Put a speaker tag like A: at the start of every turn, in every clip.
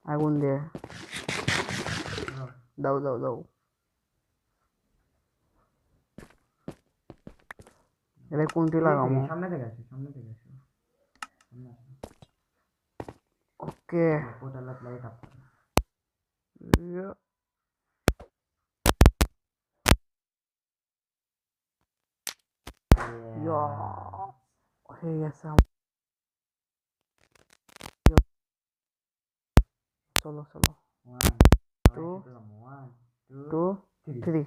A: আগুন দিয়ে দাও দাও দাও এটা কোনটি লাগামো
B: সামনে থেকে আসো সামনে আসো
A: ওকে
B: পোর্টাল লাইট আপ
A: হয়ে গেছে চলো চলো 1 2 3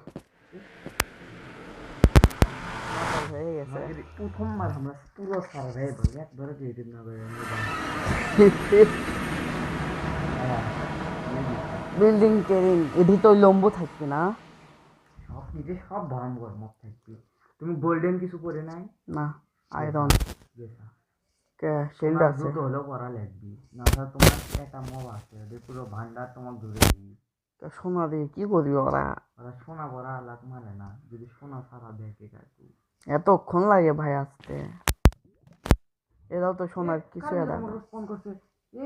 A: হয়ে গেছে
B: প্রথমবার আমরা পুরো সার্ভে একবারে দিয়ে দিন না
A: বিল্ডিং টেরিং এটি তো লম্বু থাকবে না
B: সব নিজে সব ভয়ঙ্কর মত থাকবে তুমি গোল্ডেন কিছু পরে নাই
A: না আয়রন কে শিল্ড আছে
B: দুটো হলো করা লাগবে না তোমার একটা মব আছে পুরো ভান্ডার তোমার ধরে দিবি
A: তো সোনা দিয়ে কি করবি ওরা
B: সোনা ভরা লাগ মারে না যদি সোনা সারা দেখে কাকু
A: এতক্ষণ লাগে ভাই আসতে এরাও তো সোনার কিছু
B: ফোন করছে এ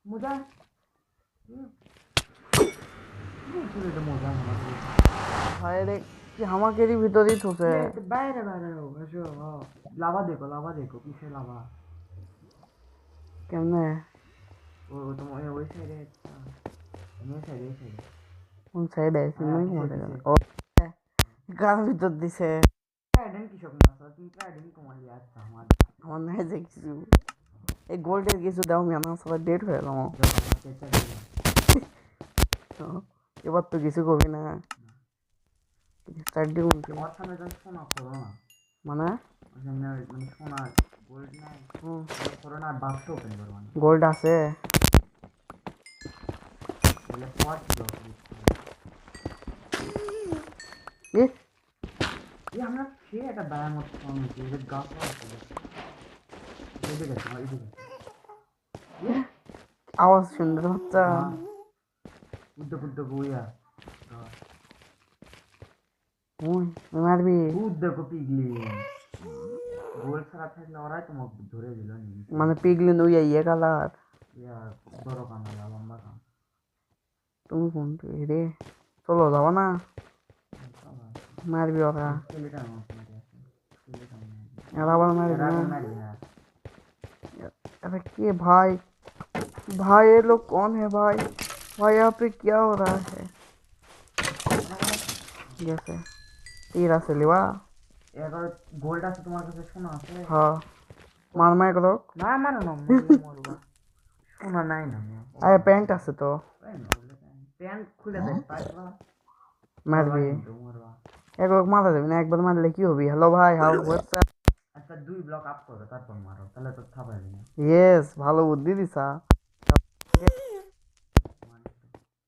B: মোজা
A: ভাই রে কি হামাকেরই ভিতরেই ঠোকে
B: বাইরে লাভা দেখো কিসে লাভা
A: কেমনে
B: ও তোমার ওই সাইডে ওই সাইডে
A: কোন সাইডে ও গান ভিতর দিছে
B: কৃষক মাছ তুমি ট্রাইডেন্ট কমাল আসছো
A: আমার নাই যে কিছু এই গোল্ডের কিছু দাও আমি আমার সবাই ডেট হয়ে গেলাম এবার তো কিছু কবি না চারটি কোন
B: সোনা করো না
A: মানে
B: সোনা গোল্ড নাই করো না বাক্স ওপেন করো না
A: গোল্ড আছে
B: তাহলে পট আমরা খেয়ে একটা ব্যায়াম হচ্ছে গাছ
A: আওয়াজ শুনতে বাচ্চা
B: উদ্যোগ বইয়া
A: মারবি
B: উদ্যোগ পিগলি গোল ছাড়া থাকলে ওরাই তোমাকে ধরে দিল
A: মানে পিগলিন ওই ইয়ে কালার
B: বড় কামালা লম্বা কাম
A: তুমি কোনটি রে চলো যাবো না মারবি ওরা এরা আবার মারবি না अरे के भाई भाई ये लोग कौन है भाई भाई यहाँ पे क्या हो रहा है जैसे तीरा से लिवा
B: এবার গোল্ড আছে তোমার কাছে সোনা আছে
A: हाँ मार मार करो
B: না মানো না মরবা সোনা নাই না
A: अरे पैंट আছে তো
B: প্যান্ট খুলে দেয় পাইবা
A: মারবি একবার মারা যাবে না একবার মারলে কি হবে হ্যালো ভাই হাউ হোয়াটস
B: আচ্ছা 2 ব্লক আপ করো তারপর মারো তাহলে তো থাবা দিবে
A: ইয়েস ভালো বুদ্ধি দিছা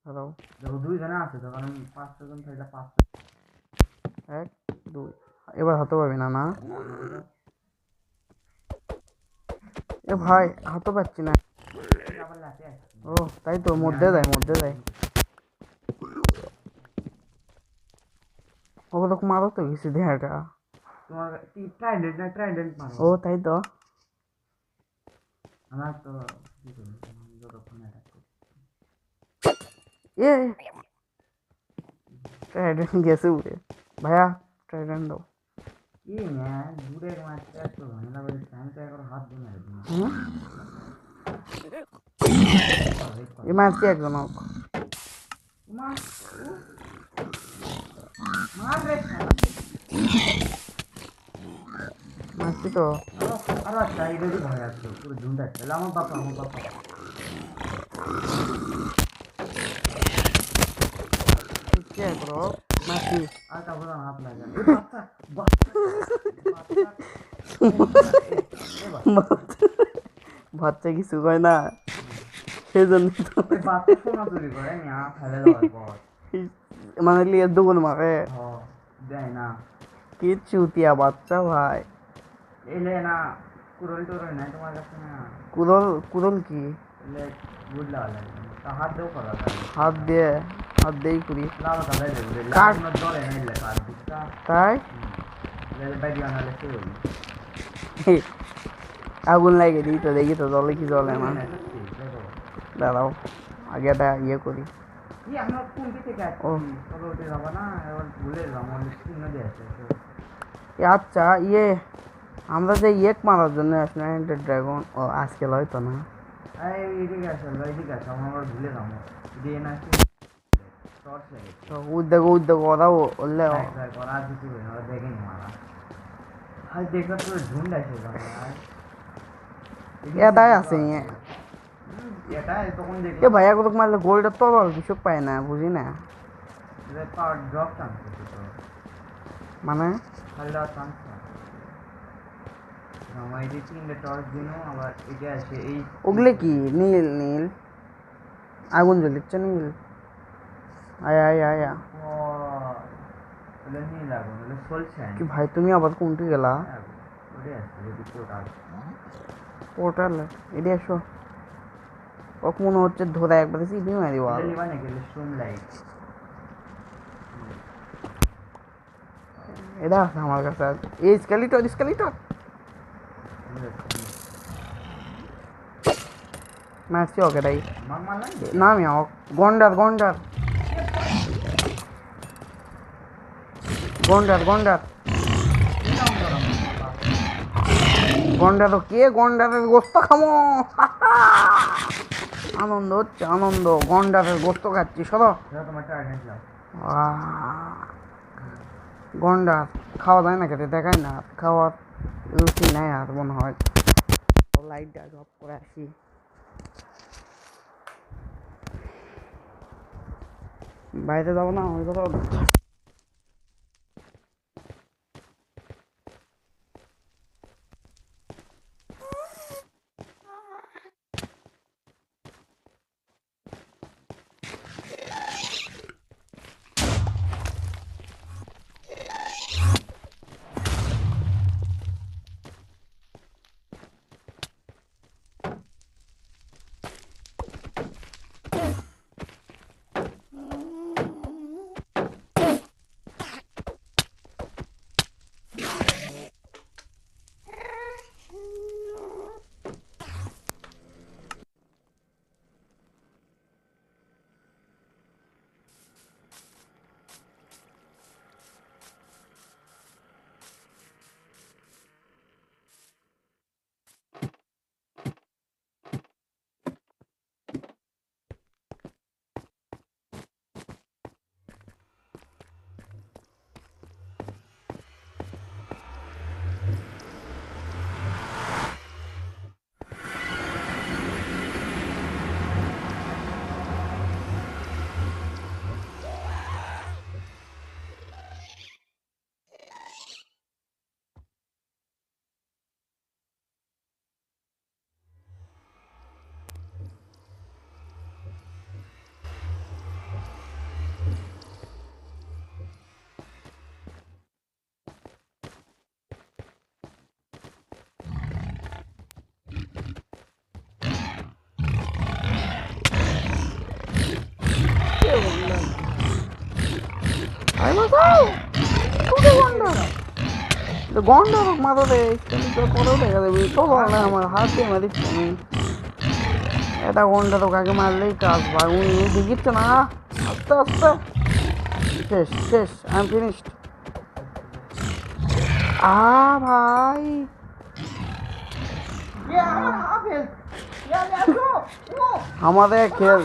A: হ্যালো
B: দেখো 2 জনে আছে তো কারণ 5 জন থাকলে 5
A: 1 2 এবার হাতে পাবি না না এ ভাই হাতে পাচ্ছি না
B: আবার লাতে আছে
A: ও তাই তো মধ্যে যায় ওগুলো মারো তো কিছু দেহাটা
B: তোমার ট্রাইডেন্ট মারো
A: ও তাই তো
B: আমার তো কি করব যতক্ষণ অ্যাটাক করি
A: এ ট্রাইডেন্ট গেছে উড়ে ভাইয়া ট্রাইডেন্ট দাও
B: কি না দূরে মারতে এত ঝামেলা করে টাইম তো একবার হাত দিয়ে মারি দিন
A: এই মারছি একজন মারছি তো
B: আরো একটা এদেরই ভয় আছে পুরো ঝুন্ডা তাহলে আমার বাপা
A: কি করো মারছি
B: আর কাপড় হাত লাগে
A: বাচ্চা কিছু কয় না সেজন্য মানে লিয়ে দুগুন মারে
B: দেয় না
A: কি চুতিয়া বাচ্চা ভাই
B: এলে না কুরল টুরল নাই তোমার কাছে না
A: কুরল কি
B: বুঝলা হাত দেও করা
A: হাত দেই করি
B: লাভ দাদা দেবে
A: কাট
B: জলে নেই কাট দিকা
A: তাই
B: বাইরে আনালে সে
A: আগুন লাগে দিই তো দেখি তো জলে কি জলে না দাঁড়াও আগে এটা ইয়ে করি
B: আমরা কোন দিকে যাচ্ছি
A: ও।
B: চলো ওঠে যাবো না এবার ভুলে যাবো অনেক চিহ্ন দিয়েছে
A: আচ্ছা ইয়ে আমরা যে ইয়েক মারার জন্য আসলাম ড্রাগন ও আজকে হয়তো না
B: এইদিকে আসো এইদিকে আসো আমরা আবার ভুলে যাবো দিয়ে না টর্চ লাগে
A: তো উদ্যোগ ওরা বললে
B: করা কিছু ওরা দেখেনি মারা আজ দেখা তো ঝুন্ড আছে
A: এটাই আছে
B: এটা তখন
A: এ
B: দেখলাম
A: ভাইয়া কত মারলে গোল্ডের তো কিছু পায় না বুঝি না
B: পাওয়ার ড্রপ চান্স
A: মানে
B: খাল্লা চান্স আমার এই যে তিনটে টর্চ দিন আবার এটা আছে এই
A: ওগুলো কি নীল নীল আগুন জ্বলিচ্ছে নীল আয়া আয়া আয়া
B: ওগুলো নীল আগুন ওগুলো চলছে
A: কি ভাই তুমি আবার কোনটি গেলা
B: ওটাই আছে যদি পোর্টাল
A: পোর্টাল এটি এসো ওক মনে হচ্ছে ধরে একবারে সিপি মারি
B: এটা নিবা নাকি স্ট্রুম লাইট
A: এটা আছে আমার কাছে এই স্কেলিটর মারছি ওকে তাই
B: মার মারলাম
A: না আমি গন্ডার কে গন্ডারের গোস্ত খামো আনন্দ হচ্ছে আনন্দ গন্ডারের গোস্ত খাচ্ছি সরো
B: তোমার টার্গেট লাও
A: গন্ডার খাওয়া যায় না খেতে দেখায় না খাওয়ার রুচি নেই আর মনে হয় লাইটটা অফ করে আসি বাইরে যাবো না ওই কথা গন্ডার মাথাতে পরেও দেখা যাবে তো না আমার হাত দিয়ে মারিস আমি এটা গন্ডার কাকে মারলেই কাজ ভাই উনি দেখিচ্ছে না আস্তে আস্তে শেষ আই এম ফিনিশড ভাই আমাদের খেল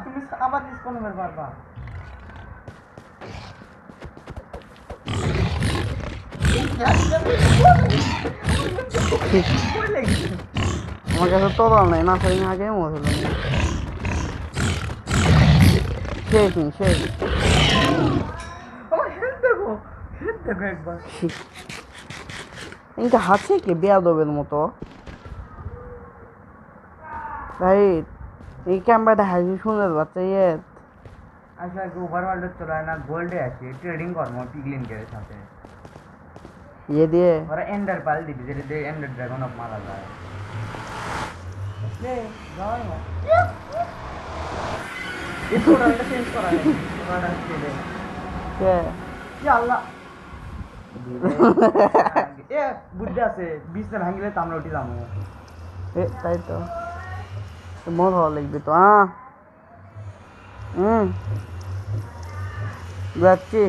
B: তুমি আবার ডিসকাউন্ট পারবা
A: আমার কাছে তরল নাই না সেই আগে মনে হলো শেষ
B: দেখো একবার
A: এটা হাসে কি বেয়াদবের মতো ভাই এই ক্যামেরাটা হাসি সুন্দর বাচ্চা ইয়ে
B: আচ্ছা ওভারওয়ার্ল্ড চলায় না গোল্ডে আছে ট্রেডিং করবো পিগলিনকের সাথে
A: ইয়ে দিয়ে
B: ওরা এন্ডার পাল দিবি যেটা দিয়ে এন্ডার ড্রাগন অফ মারা যায় চেঞ্জ করা আল্লাহ বুদ্ধি আছে বিছনা ভাঙিলে তো আমরা উঠে যাবো
A: তাই তো মদ হওয়া লাগবে তো হ্যাঁ যাচ্ছি